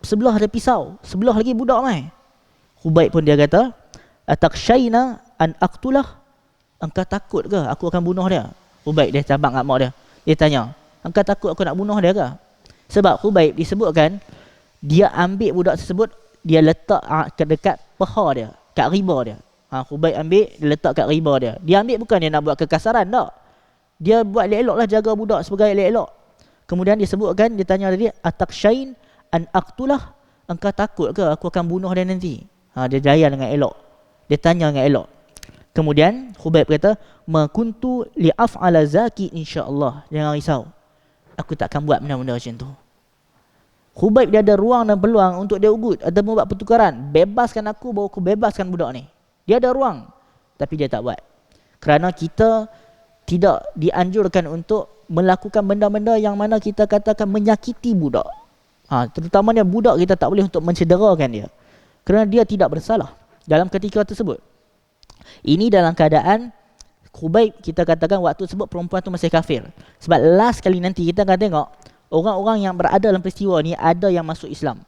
Sebelah ada pisau, sebelah lagi budak mai. Khubayb pun dia kata, atakshaina an aqtulah? Engkau takut ke aku akan bunuh dia? Khubayb dia cabang kat mak dia. Dia tanya, engkau takut aku nak bunuh dia ke? Sebab Khubayb disebutkan dia ambil budak tersebut, dia letak ke dekat paha dia, kat riba dia. Khubayb ambil, dia letak kat riba dia. Dia ambil bukan dia nak buat kekasaran, tak. Dia buat elok-elok lah, jaga budak sebagai elok-elok. Kemudian disebutkan, dia tanya tadi, atakshain an aqtulah? Engkau takut ke aku akan bunuh dia nanti? Dia jaya dengan elok. Dia tanya dengan elok. Kemudian Khubayb kata, ma kuntu li'af'ala zaki insya-Allah. Jangan risau, aku tak akan buat benda-benda macam tu. Khubayb dia ada ruang dan peluang untuk dia ugut ataupun buat pertukaran. Bebaskan aku, baru aku bebaskan budak ni. Dia ada ruang, tapi dia tak buat. Kerana kita tidak dianjurkan untuk melakukan benda-benda yang mana kita katakan menyakiti budak. Terutamanya budak, kita tak boleh untuk mencederakan dia. Kerana dia tidak bersalah dalam ketika tersebut. Ini dalam keadaan Khubayb, kita katakan waktu tersebut perempuan tu masih kafir. Sebab last kali nanti kita akan tengok orang-orang yang berada dalam peristiwa ni, ada yang masuk Islam,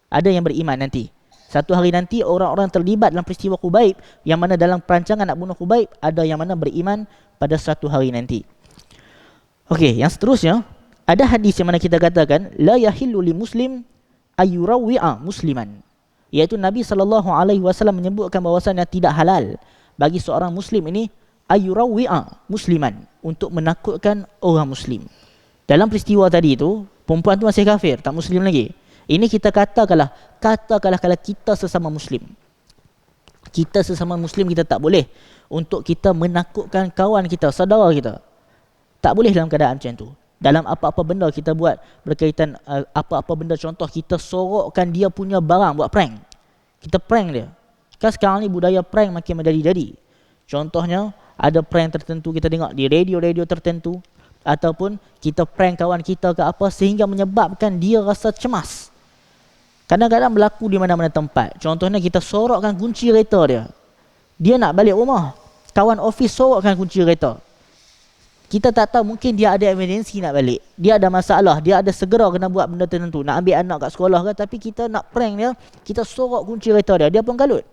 ada yang beriman nanti. Satu hari nanti orang-orang terlibat dalam peristiwa Khubayb, yang mana dalam perancangan nak bunuh Khubayb, ada yang mana beriman pada satu hari nanti. Okey, yang seterusnya, ada hadis yang mana kita katakan la yahillu li muslim ayurawwi'a musliman. Iaitu Nabi SAW menyebutkan bahawasanya tidak halal bagi seorang muslim ini ayurawwi'a musliman, untuk menakutkan orang muslim. Dalam peristiwa tadi itu, perempuan tu masih kafir, tak muslim lagi. Ini kita katakanlah kalau kita sesama muslim. Kita sesama muslim, kita tak boleh untuk kita menakutkan kawan kita, saudara kita. Tak boleh dalam keadaan macam tu. Dalam apa-apa benda kita buat berkaitan apa-apa benda, contoh kita sorokkan dia punya barang, buat prank. Kita prank dia. Kan sekarang ni budaya prank makin menjadi-jadi. Contohnya ada prank tertentu kita tengok di radio-radio tertentu, ataupun kita prank kawan kita ke apa, sehingga menyebabkan dia rasa cemas. Kadang-kadang berlaku di mana-mana tempat. Contohnya kita sorokkan kunci kereta dia. Dia nak balik rumah, kawan office sorokkan kunci kereta. Kita tak tahu, mungkin dia ada emergency nak balik, dia ada masalah, dia ada segera kena buat benda tertentu, nak ambil anak kat sekolah ke, tapi kita nak prank dia, kita sorok kunci kereta dia. Dia pun kalut.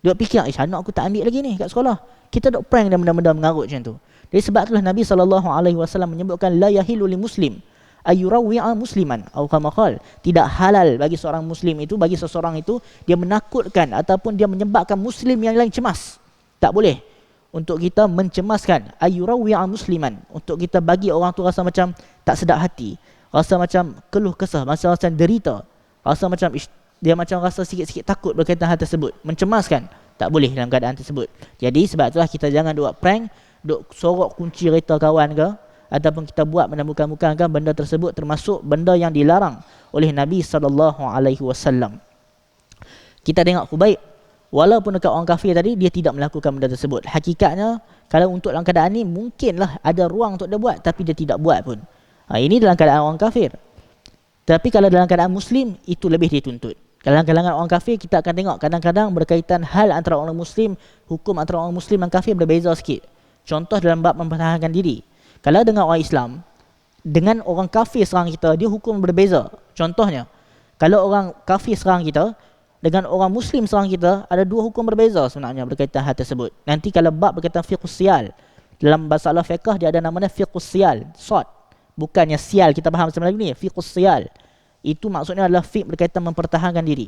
Dia fikir, anak aku tak ambil lagi ni kat sekolah. Kita dok prank dia benda-benda mengarut macam tu. Jadi sebab itulah Nabi SAW menyebutkan la yahilu li muslim ayurawwi'a musliman atau kama qala, tidak halal bagi seorang muslim itu, bagi seseorang itu, dia menakutkan ataupun dia menyebabkan muslim yang lain cemas. Tak boleh untuk kita mencemaskan ayurawwi'a musliman, untuk kita bagi orang tu rasa macam tak sedap hati, rasa macam keluh kesah, rasa macam derita, rasa macam dia macam rasa sikit-sikit takut berkaitan hal tersebut, mencemaskan. Tak boleh dalam keadaan tersebut. Jadi sebab itulah kita jangan buat prank, duk sorok kunci kereta kawan ke, ataupun kita buat benda bukan-bukan kan, benda tersebut termasuk benda yang dilarang oleh Nabi SAW. Kita tengok Khubayb, walaupun dekat orang kafir tadi, dia tidak melakukan benda tersebut. Hakikatnya, kalau untuk dalam keadaan ni, mungkinlah ada ruang untuk dia buat, tapi dia tidak buat pun. Ini dalam keadaan orang kafir. Tapi kalau dalam keadaan muslim, itu lebih dituntut. Dalam kalangan orang kafir, kita akan tengok kadang-kadang berkaitan hal antara orang muslim, hukum antara orang muslim dan kafir berbeza sikit. Contoh dalam bab mempertahankan diri. Kalau dengan orang Islam, dengan orang kafir serang kita, dia hukum berbeza. Contohnya, kalau orang kafir serang kita, dengan orang Muslim serang kita, ada dua hukum berbeza sebenarnya berkaitan hal tersebut. Nanti kalau bab berkaitan fiqh sial, dalam masalah fiqh dia ada namanya fiqh sial, sod. Bukannya sial kita faham sebenarnya ni, fiqh sial. Itu maksudnya adalah fiqh berkaitan mempertahankan diri.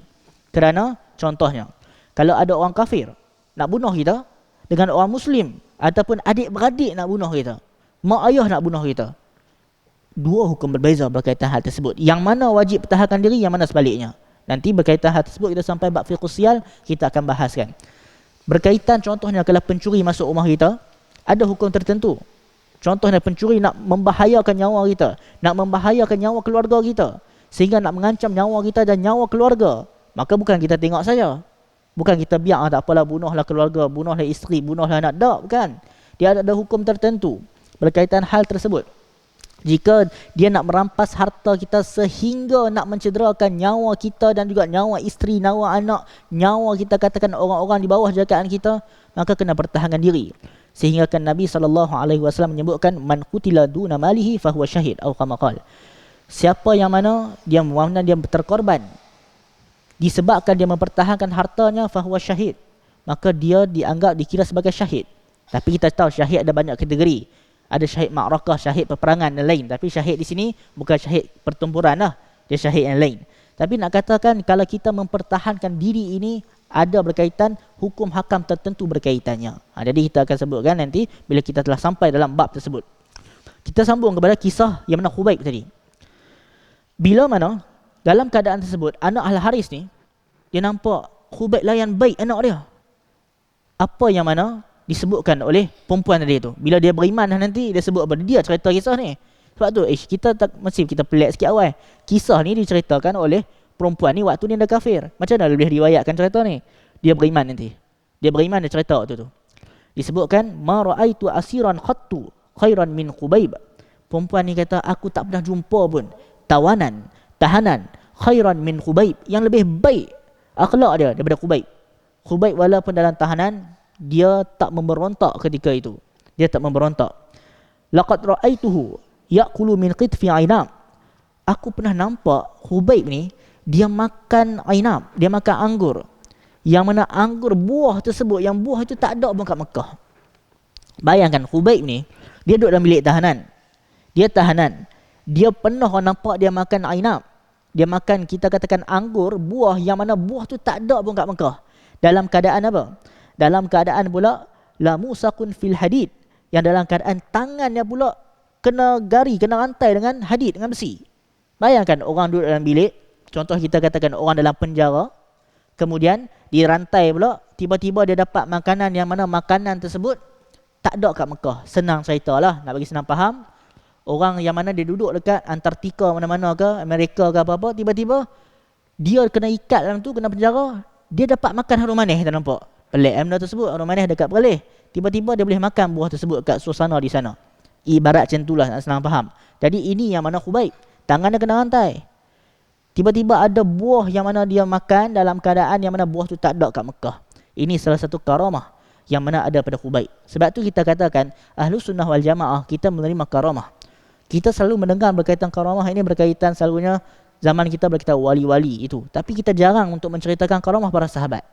Kerana, contohnya, kalau ada orang kafir nak bunuh kita, dengan orang Muslim, ataupun adik-beradik nak bunuh kita, mak ayah nak bunuh kita, dua hukum berbeza berkaitan hal tersebut. Yang mana wajib pertahankan diri, yang mana sebaliknya. Nanti berkaitan hal tersebut kita sampai bab fiqh sosial, kita akan bahaskan. Berkaitan contohnya kalau pencuri masuk rumah kita, Ada hukum tertentu. Contohnya pencuri nak membahayakan nyawa kita, nak membahayakan nyawa keluarga kita, sehingga nak mengancam nyawa kita dan nyawa keluarga. Maka bukan kita tengok saja. Bukan kita biar, tak apalah, bunuhlah keluarga, bunuhlah isteri, bunuhlah anak. Tak, bukan. Dia ada hukum tertentu berkaitan hal tersebut. Jika dia nak merampas harta kita sehingga nak mencederakan nyawa kita dan juga nyawa isteri, nyawa anak, nyawa kita, katakan orang-orang di bawah jagaan kita, maka kena pertahankan diri. Sehingga kan Nabi SAW menyebutkan, man qutila duna malihi fahuwa syahid, atau kama qala. Siapa yang mana dia terkorban disebabkan dia mempertahankan hartanya, fahuwa syahid, maka dia dianggap, dikira sebagai syahid. Tapi kita tahu syahid ada banyak kategori. Ada syahid ma'rakah, syahid peperangan dan lain. Tapi syahid di sini bukan syahid pertempuran lah. Dia syahid yang lain. Tapi nak katakan kalau kita mempertahankan diri ini, ada berkaitan hukum hakam tertentu berkaitannya. Jadi kita akan sebutkan nanti bila kita telah sampai dalam bab tersebut. Kita sambung kepada kisah yang mana Khubayb tadi. Bila mana dalam keadaan tersebut, anak Al-Haris ni, dia nampak Khubayb layan baik anak dia. Apa yang mana disebutkan oleh perempuan tadi tu. Bila dia beriman nanti, dia sebut apa? Dia cerita kisah ni. Sebab tu, kita tak, mesti kita pelik sikit awal. Kisah ni diceritakan oleh perempuan ni waktu ni dah kafir. Macam mana boleh riwayatkan cerita ni? Dia beriman nanti. Dia beriman, dia cerita waktu tu. Disebutkan, ma ra'aitu asiran khattu khairan min Khubayb. Perempuan ni kata, aku tak pernah jumpa pun tahanan khairan min Khubayb, yang lebih baik akhlak dia daripada Khubayb. Khubayb walaupun dalam tahanan, dia tak memberontak ketika itu. Dia tak memberontak. Laqad ra'aituhu ya'kulu min qitfi ainam. Aku pernah nampak Khubayb ni, dia makan ainam, dia makan anggur. Yang mana anggur buah tersebut, yang buah itu tak ada pun kat Mekah. Bayangkan Khubayb ni, dia duduk dalam bilik tahanan. Dia tahanan. Dia pernah nampak dia makan ainam. Dia makan, kita katakan anggur, buah yang mana buah tu tak ada pun kat Mekah. Dalam keadaan apa? Dalam keadaan pula la musaqun fil hadid, yang dalam keadaan tangannya pula kena gari, kena rantai dengan hadid, dengan besi. Bayangkan orang duduk dalam bilik, contoh kita katakan orang dalam penjara, kemudian dirantai pula, tiba-tiba dia dapat makanan yang mana makanan tersebut tak ada kat Mekah. Senang ceritalah, nak bagi senang faham. Orang yang mana dia duduk dekat Antartika mana-mana ke, Amerika ke apa-apa, tiba-tiba dia kena ikat dalam tu, kena penjara, dia dapat makan harum manis, tak nampak? Pelik benda tersebut, harum manis dekat perleh. Tiba-tiba dia boleh makan buah tersebut kat suasana di sana. Ibarat macam itulah, nak senang faham. Jadi ini yang mana Khubayb, tangannya kena rantai. Tiba-tiba ada buah yang mana dia makan dalam keadaan yang mana buah tu tak ada kat Mekah. Ini salah satu karamah yang mana ada pada Khubayb. Sebab tu kita katakan Ahlus Sunnah wal Jamaah, kita menerima karamah. Kita selalu mendengar berkaitan karamah ini, berkaitan selalunya zaman kita berkaitan wali-wali itu. Tapi kita jarang untuk menceritakan karamah para sahabat.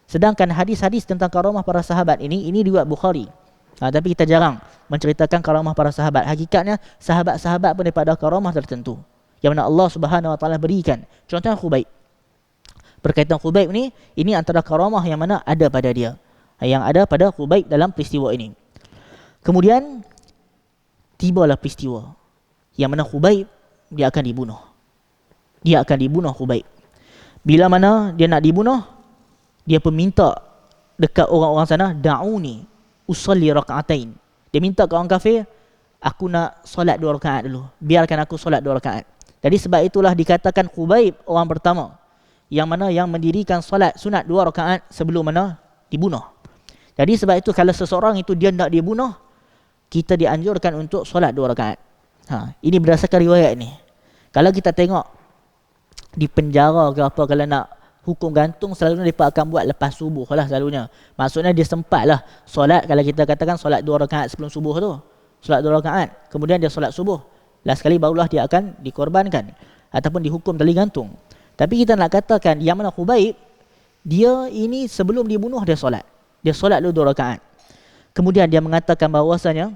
Sedangkan hadis-hadis tentang karamah para sahabat ini riwayat Bukhari. Tapi kita jarang menceritakan karamah para sahabat. Hakikatnya sahabat-sahabat pun daripada karamah tertentu yang mana Allah Subhanahu Wa Taala berikan. Contohnya Khubayb. Berkaitan Khubayb ni, ini antara karamah yang mana ada pada dia, yang ada pada Khubayb dalam peristiwa ini. Kemudian tibalah peristiwa yang mana Khubayb dia akan dibunuh. Dia akan dibunuh Khubayb. Bila mana dia nak dibunuh, dia pun minta dekat orang-orang sana, da'uni usalli raka'atain. Dia minta ke orang kafir, aku nak solat 2 rakaat dulu. Biarkan aku solat 2 rakaat. Jadi sebab itulah dikatakan Khubayb orang pertama yang mana yang mendirikan solat sunat 2 rakaat sebelum mana dibunuh. Jadi sebab itu kalau seseorang itu dia nak dibunuh, kita dianjurkan untuk solat 2 rakaat. Ini berdasarkan riwayat ni. Kalau kita tengok di penjara ke apa, kalau nak hukum gantung, selalunya mereka akan buat lepas subuh lah selalunya. Maksudnya dia sempat lah solat, kalau kita katakan solat 2 rakaat sebelum subuh tu, solat 2 rakaat, kemudian dia solat subuh, last kali barulah dia akan dikorbankan ataupun dihukum tali gantung. Tapi kita nak katakan yang mana Khubayb, dia ini sebelum dibunuh dia solat dulu 2 rakaat. Kemudian dia mengatakan bahawasanya,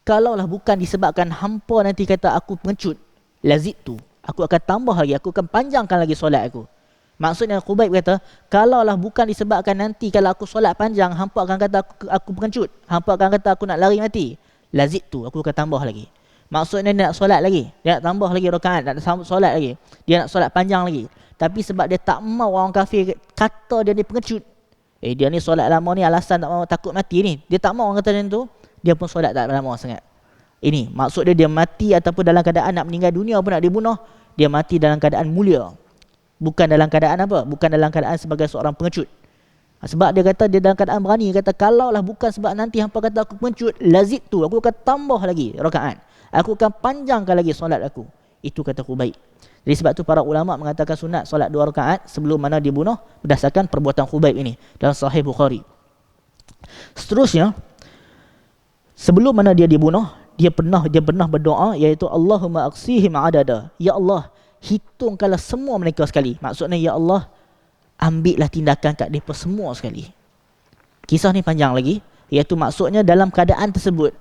kalaulah bukan disebabkan hampa nanti kata aku pengecut, lazidtu, aku akan tambah lagi, aku akan panjangkan lagi solat aku. Maksudnya Khubayb kata, kalaulah bukan disebabkan nanti kalau aku solat panjang, hampa akan kata aku pengecut, hampa akan kata aku nak lari mati, lazidtu, aku akan tambah lagi. Maksudnya dia nak solat lagi, dia nak tambah lagi rakaat, nak solat lagi, dia nak solat panjang lagi. Tapi sebab dia tak mau orang kafir kata dia ni pengecut, dia ni solat lama ni alasan tak mau, takut mati ni, dia tak mau orang kata macam tu, dia pun solat tak lama sangat. Ini maksud dia mati ataupun dalam keadaan nak meninggal dunia pun nak dibunuh, dia mati dalam keadaan mulia. Bukan dalam keadaan apa? Bukan dalam keadaan sebagai seorang pengecut. Sebab dia kata dia dalam keadaan berani, dia kata kalaulah bukan sebab nanti hampa kata aku pengecut, lazid tu, aku akan tambah lagi rakaat. Aku akan panjangkan lagi solat aku. Itu kata Khubayb. Jadi sebab tu para ulama mengatakan sunat solat 2 rakaat sebelum mana dibunuh berdasarkan perbuatan Khubayb ini dalam Sahih Bukhari. Seterusnya, sebelum mana dia dibunuh, dia pernah berdoa, iaitu Allahumma aqsihim adada. Ya Allah, hitungkanlah semua mereka sekali. Maksudnya ya Allah, ambillah tindakan kat mereka semua sekali. Kisah ni panjang lagi, iaitu maksudnya dalam keadaan tersebut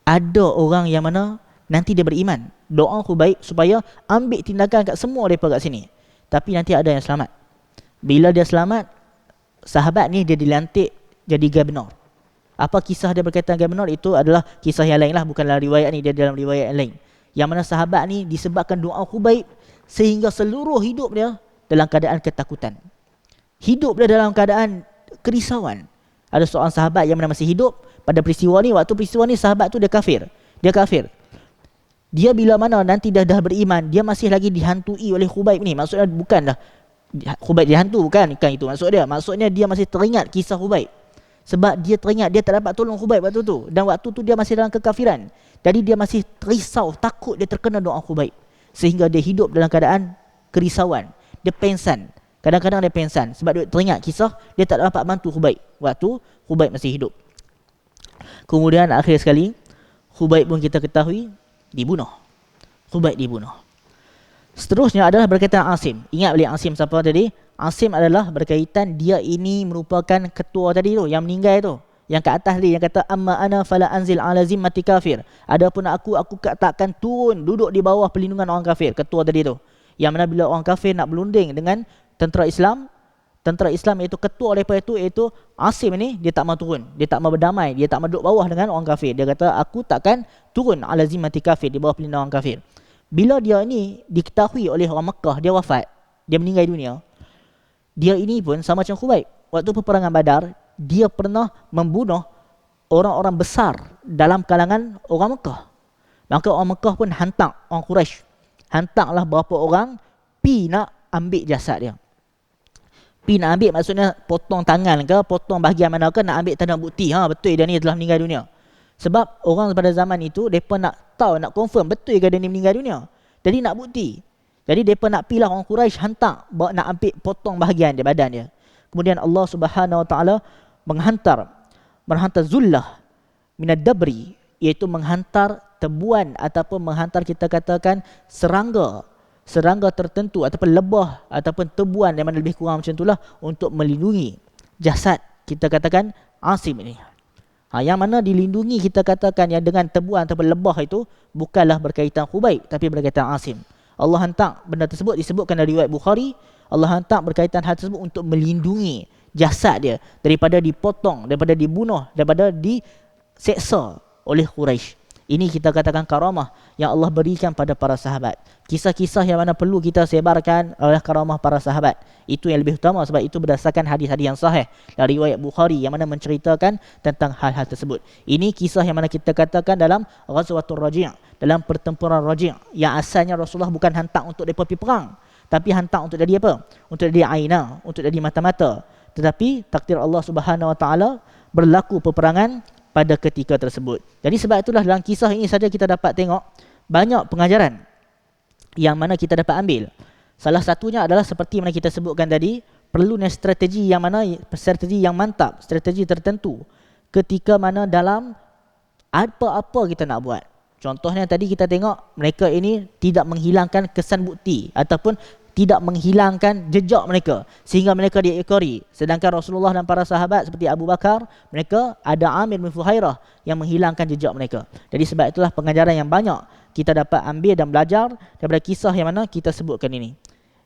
ada orang yang mana nanti dia beriman. Doa Khubayb supaya ambil tindakan kat semua mereka kat sini. Tapi nanti ada yang selamat. Bila dia selamat, sahabat ni dia dilantik jadi gubernur. Apa kisah dia berkaitan gubernur? Itu adalah kisah yang lain lah, bukan dalam riwayat ni, dia dalam riwayat yang lain. Yang mana sahabat ni disebabkan doa Khubayb sehingga seluruh hidup dia dalam keadaan ketakutan. Hidup dia dalam keadaan kerisauan. Ada seorang sahabat yang mana masih hidup pada peristiwa ni. Waktu peristiwa ni sahabat tu dia kafir. Dia bila mana nanti dah beriman, dia masih lagi dihantui oleh Khubayb ni. Maksudnya bukanlah Khubayb dihantu, bukan itu maksud dia. Maksudnya dia masih teringat kisah Khubayb. Sebab dia teringat dia tak dapat tolong Khubayb waktu tu. Dan waktu tu dia masih dalam kekafiran. Jadi dia masih risau, takut dia terkena doa Khubayb. Sehingga dia hidup dalam keadaan kerisauan. Dia pengsan. Kadang-kadang dia pengsan. Sebab dia teringat kisah, dia tak dapat bantu Khubayb waktu Khubayb masih hidup. Kemudian akhir sekali, Khubayb pun kita ketahui dibunuh. Khubayb dibunuh. Seterusnya adalah berkaitan Asim. Ingat balik Asim siapa tadi? Asim adalah berkaitan dia ini merupakan ketua tadi tu, yang meninggal tu. Yang kat atas tadi, yang kata amma ana fala anzil ala zimmati kafir. Adapun aku takkan turun duduk di bawah perlindungan orang kafir. Ketua tadi tu. Yang mana bila orang kafir nak berunding dengan tentera Islam iaitu ketua mereka itu, iaitu Asim ni, dia tak mau turun, dia tak mau berdamai, dia tak mau duduk bawah dengan orang kafir. Dia kata aku takkan turun ala zimmati kafir, di bawah perlindungan orang kafir. Bila dia ni diketahui oleh orang Mekah, dia wafat, dia meninggal dunia. Dia ini pun sama macam Khubayb. Waktu peperangan Badar, dia pernah membunuh orang-orang besar dalam kalangan orang Mekah. Maka orang Mekah pun hantar, orang Quraisy hantarlah berapa orang pi nak ambil jasad dia. Pi nak ambil maksudnya potong tangan ke, potong bahagian mana ke, nak ambil tanda bukti. Betul dia ni telah meninggal dunia. Sebab orang pada zaman itu, mereka nak tahu, nak confirm betul ke dia ni meninggal dunia. Jadi nak bukti. Jadi mereka nak pilih orang Quraisy hantar, nak ambil potong bahagian dia, badan dia. Kemudian Allah Subhanahu Wa Taala menghantar zullah minad dabri, iaitu menghantar tebuan ataupun menghantar kita katakan serangga tertentu ataupun lebah ataupun tebuan yang mana lebih kurang macam itulah untuk melindungi jasad kita katakan Asim ini. Yang mana dilindungi kita katakan yang dengan tebuan ataupun lebah itu bukanlah berkaitan Khubayb tapi berkaitan Asim. Allah hantar benda tersebut, disebutkan dalam riwayat Bukhari, Allah hantar berkaitan hal tersebut untuk melindungi jasad dia daripada dipotong, daripada dibunuh, daripada diseksa oleh Quraisy. Ini kita katakan karamah yang Allah berikan pada para sahabat. Kisah-kisah yang mana perlu kita sebarkan oleh karamah para sahabat. Itu yang lebih utama sebab itu berdasarkan hadis-hadis yang sahih dari riwayat Bukhari yang mana menceritakan tentang hal-hal tersebut. Ini kisah yang mana kita katakan dalam Ghazwatul Raji', dalam pertempuran Raji', yang asalnya Rasulullah bukan hantar untuk mereka pergi perang, tapi hantar untuk jadi apa? Untuk jadi aina, untuk jadi mata-mata. Tetapi takdir Allah Subhanahu Wa Taala berlaku peperangan pada ketika tersebut. Jadi sebab itulah dalam kisah ini saja kita dapat tengok banyak pengajaran yang mana kita dapat ambil. Salah satunya adalah seperti mana kita sebutkan tadi, perlunya strategi yang mana, strategi yang mantap, strategi tertentu ketika mana dalam apa-apa kita nak buat. Contohnya tadi kita tengok mereka ini tidak menghilangkan kesan bukti ataupun tidak menghilangkan jejak mereka sehingga mereka diikari. Sedangkan Rasulullah dan para sahabat seperti Abu Bakar, mereka ada Amir bin Fuhairah yang menghilangkan jejak mereka. Jadi sebab itulah pengajaran yang banyak kita dapat ambil dan belajar daripada kisah yang mana kita sebutkan ini.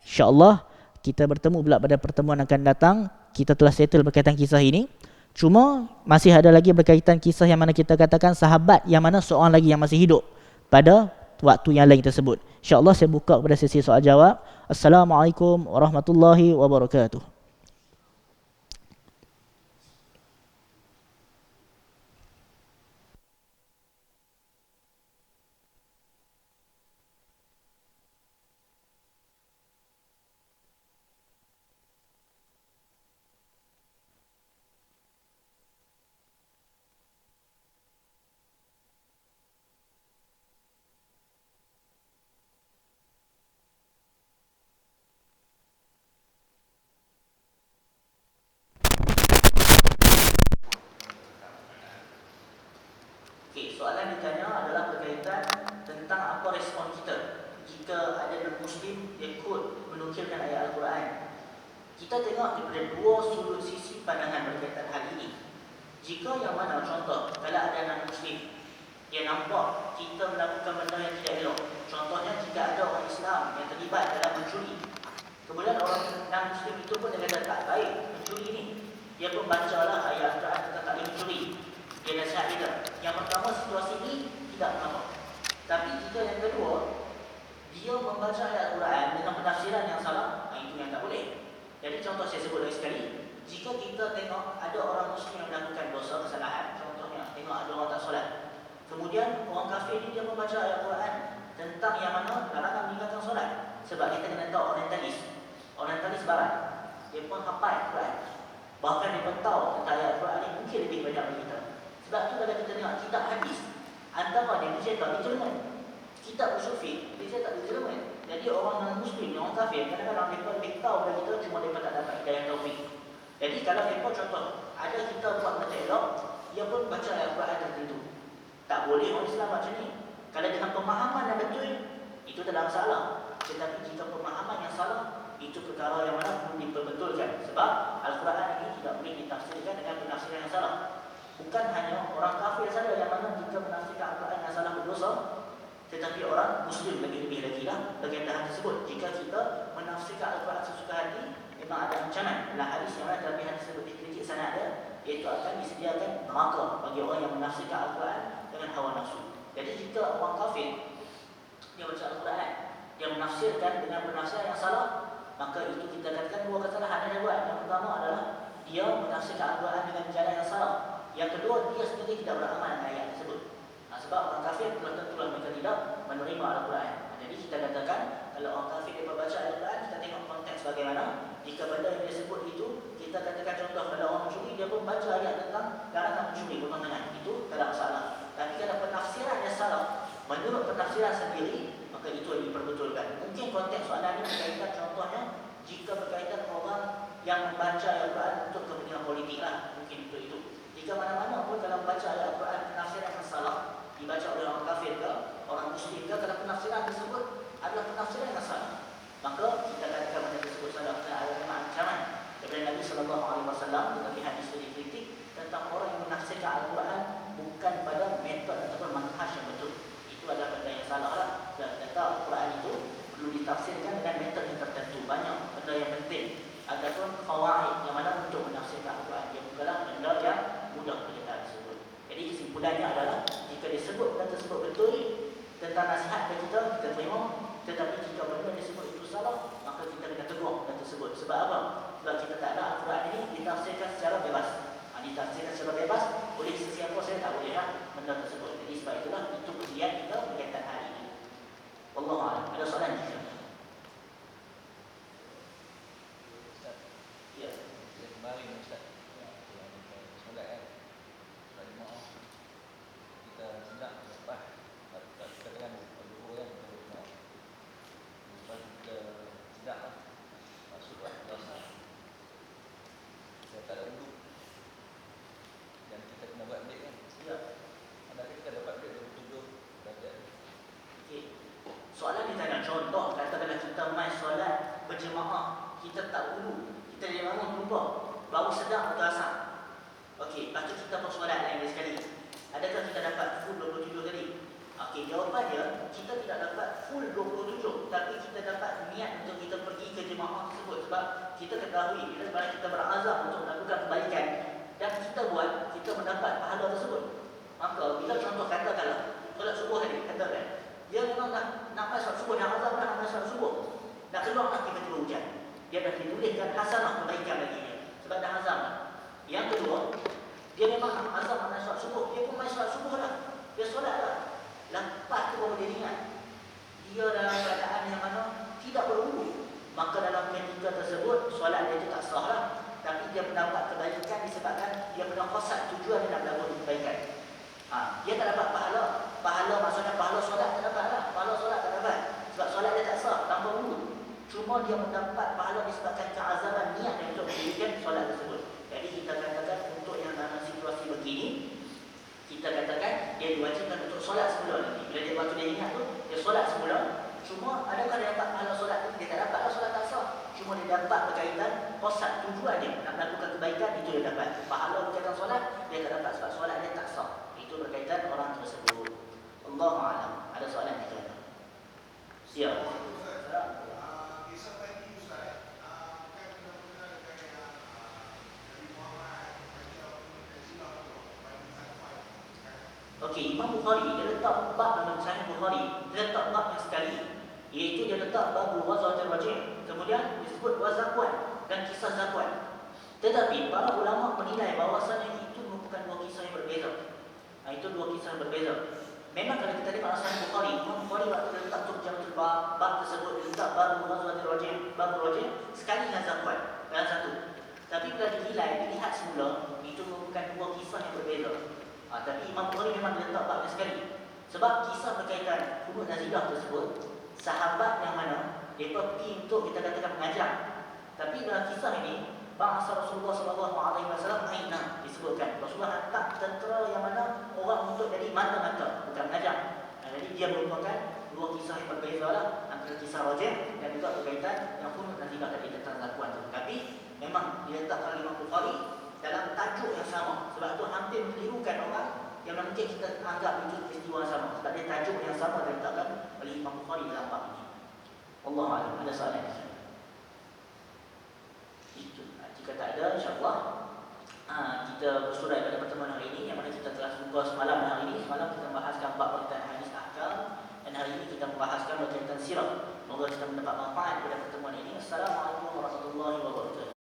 InsyaAllah kita bertemu pula pada pertemuan akan datang. Kita telah settle berkaitan kisah ini. Cuma masih ada lagi berkaitan kisah yang mana kita katakan sahabat yang mana seorang lagi yang masih hidup pada waktu yang lain tersebut. InsyaAllah saya buka kepada sesi soal jawab. Assalamualaikum warahmatullahi wabarakatuh. menukilkan ayat Al-Quran. Kita tengok daripada dua sudut sisi pandangan berkaitan hal ini. Jika yang mana contoh, kalau ada anak Muslim, dia nampak kita melakukan benda yang tidak elok. Contohnya jika ada orang Islam yang terlibat dalam mencuri, kemudian orang non-Muslim itu pun dia kata tak baik mencuri ni. Dia pun bacalah ayat Al-Quran tentang tak boleh mencuri. Dia nasihat kita. Yang pertama, situasi ini tidak mengapa. Tapi jika yang kedua, dia membaca ayat Al-Quran dengan penafsiran yang salah, itu yang tak boleh. Jadi contoh saya sebut lagi sekali, jika kita tengok ada orang Muslim yang melakukan dosa kesalahan, contohnya tengok ada orang tak solat, kemudian orang kafir ni dia membaca ayat Al-Quran tentang yang mana larangan meninggalkan solat. Sebab kita kena tahu orientalis barat, dia pun hafal Quran, bahkan dia pun tahu tentang ayat Al-Quran ni mungkin lebih banyak dari kita. Sebab tu kalau kita tengok kitab hadis, antara dia dicetak di Jerman, kitab usul fiqh dicetak di Jerman. Jadi orang non-Muslim, orang kafir, kadang-kadang mereka lebih tahu dari kita, cuma mereka tak dapat hidayah taufik. Jadi kalau mereka contoh, ada kita buat benda elok, dia pun baca ayat Al-Quran tertentu. Tak boleh orang Islam macam ni. Kalau dengan pemahaman yang betul, itu tak ada masalah. Tetapi jika pemahaman yang salah, itu perkara yang mana perlu diperbetulkan. Sebab Al-Quran ini tidak boleh ditafsirkan dengan penafsiran yang salah. Bukan hanya orang kafir saja yang mana jika menafsirkan Al-Quran yang salah berdosa, tetapi orang Muslim lebih-lebih lagi lah berkaitan hal tersebut. Jika kita menafsirkan Al-Quran sesuka hati, memang ada ancaman. Dalam hadis yang mana dalam hadis tersebut dikritik sanad dia, iaitu akan disediakan neraka bagi orang yang menafsirkan Al-Quran dengan hawa nafsu. Jadi jika orang kafir dia baca Al-Quran, dia menafsirkan dengan penafsiran yang salah, maka itu kita katakan dua kesalahan yang dia buat. Yang pertama adalah dia menafsirkan Al-Quran dengan jalan yang salah. Yang kedua, dia sendiri tidak beramal dengan ayat tersebut. Sebab orang kafir belum tentulah mereka tidak menerima Al-Quran. Jadi kita katakan kalau orang kafir dia membaca Al-Quran, kita tengok konteks bagaimana. Jika benda yang dia sebut itu, kita katakan contoh kalau orang mencuri, dia pun baca ayat tentang larangan mencuri, potong tangan, itu tak ada masalah. Tapi kalau penafsiran yang salah, menurut penafsiran sendiri, maka itu yang diperbetulkan. Mungkin konteks soalan ini berkaitan contohnya jika berkaitan orang yang membaca Al-Quran untuk kepentingan politik lah, mungkin itu. Jika mana-mana pun kalau membaca Al-Quran penafsiran yang salah, dibaca oleh orang kafir ke, orang Muslim ke, kalau penafsiran tersebut adalah penafsiran yang salah, maka kita katakan benda tersebut salah. Dan ada ancaman daripada Nabi SAW dalam hadis itu dikritik tentang orang yang menafsirkan Al-Quran bukan pada metod ataupun manhaj yang betul. Itu adalah benda yang salah lah. Dan kata Al-Quran itu perlu ditafsirkan dengan metod yang tertentu. Banyak benda yang penting ataupun fawaid yang mana untuk menafsirkan Al-Quran. Dia bukanlah benda yang mudah kita tersebut. Jadi kesimpulannya adalah jika disebut benda tersebut betul tentang nasihat dari kita terima. Tetapi jika benda disebut itu salah, maka kita kena tegur benda tersebut. Sebab apa? Sebab kita tak ada Al-Quran ini ditafsirkan secara bebas. Ditafsirkan secara bebas oleh sesiapa saya tak boleh lah benda tersebut. Jadi sebab itulah itu ujian kita berkaitan hal ini. Wallahualam. Ada soalan juga? Ya. Kemarin Ustaz, solat kan, solat Jumaat, kita sedang lepas, kita kan berdua kan, kita Jumaat. Lepas kita sedang lah, masuk puasa. Kita tak ada duduk. Dan kita kena buat break kan. Ya. Adakah kita dapat break 27 darjah? Okey. Soalan ditanya contoh, katakanlah kita main solat berjemaah, kita tak wuduk, kita dari bangun lupa, baru sedang atau asar. Okey, lepas tu kita pun solat lain sekali. Adakah kita dapat full 27 tadi? Okey, jawapan dia, kita tidak dapat full 27, tapi kita dapat niat untuk kita pergi ke jemaah tersebut. Sebab kita ketahui, bila mana kita berazam untuk melakukan kebaikan dan kita buat, kita mendapat pahala tersebut. Maka bila contoh katakanlah solat subuh tadi, katakan dia memang nak main solat subuh, nak azam dah nak main solat subuh, dah keluar nak tiba-tiba hujan, dia dah dituliskan hasanah kebaikan lagi dia, sebab dah azam dah. Yang kedua, dia memang nak azam nak main solat subuh, dia pun main solat subuh dah, dia solat dah. Lepas tu baru dia ingat dia dalam keadaan yang mana tidak berwudu, maka dalam ketika tersebut solat dia itu tak sah lah. Tapi dia mendapat kebaikan disebabkan dia pernah qasad, tujuan dia nak melakukan kebaikan. Dia tak dapat pahala maksudnya pahala solat tak dapat lah, pahala solat tak dapat sebab solat dia tak sah tanpa wudu. Cuma dia mendapat pahala disebabkan keazaman niat dia untuk mendirikan solat tersebut. Jadi kita katakan untuk yang dalam situasi begini, kita katakan dia diwajibkan untuk solat semula lagi. Bila dia waktu dia ingat tu, dia solat semula. Cuma adakah dia dapat pahala solat tu? Dia tak dapat lah, solat tak sah. tujuan dia nak melakukan kebaikan, itu dia dapat pahala berkaitan solat, dia tak dapat sebab solat dia tak sah. Itu berkaitan orang tersebut. Allahu a'lam. Ada soalan yang lain? Siap. Okey, Imam Bukhari dia letak bab dalam Sahih Bukhari, dia letak bab yang sekali, iaitu dia letak bab ghazawatul rajim, kemudian disebut wazakwat dan kisah zakwat. Tetapi para ulama menilai bahawasanya itu merupakan dua kisah yang berbeza. Itu dua kisah yang berbeza. Memang kalau kita lihat Sahih Bukhari, Imam Bukhari waktu letak turjamatul bab tersebut, dia letak bab ghazawatul rajim, bab rajim sekali dengan zakwat dalam satu. Tapi bila dilihat semula, itu merupakan dua kisah yang berbeza. Tapi Imam Bukhari memang letak bab sekali. Sebab kisah berkaitan Hudud Nazilah tersebut, sahabat yang mana mereka pergi untuk kita katakan mengajar. Tapi dalam kisah ini, bangsa Rasulullah SAW Aina disebutkan. Rasulullah hantar tentera yang mana orang untuk jadi mata-mata, bukan mengajar. Jadi dia merupakan dua kisah yang berbeza lah, antara kisah Rajim dan juga berkaitan yang Hudud Nazilah tadi tentang zakuan tu. Tapi memang diletakkan Imam Bukhari dalam tajuk yang sama. Sebab itu hampir menirukan orang yang mungkin kita anggap itu peristiwa sama. Sebab dia tajuk yang sama diletakkan oleh Imam Bukhari dalam bab ini. Wallahualam. Ada soalan? Itu. Jika tak ada, insyaAllah kita bersurai pada pertemuan hari ini, yang mana kita telah jumpa semalam dan hari ini. Semalam kita membahaskan bab berkaitan hadis ahkam, dan hari ini kita membahaskan berkaitan sirah. Semoga kita mendapat manfaat pada pertemuan ini. Assalamualaikum warahmatullahi wabarakatuh.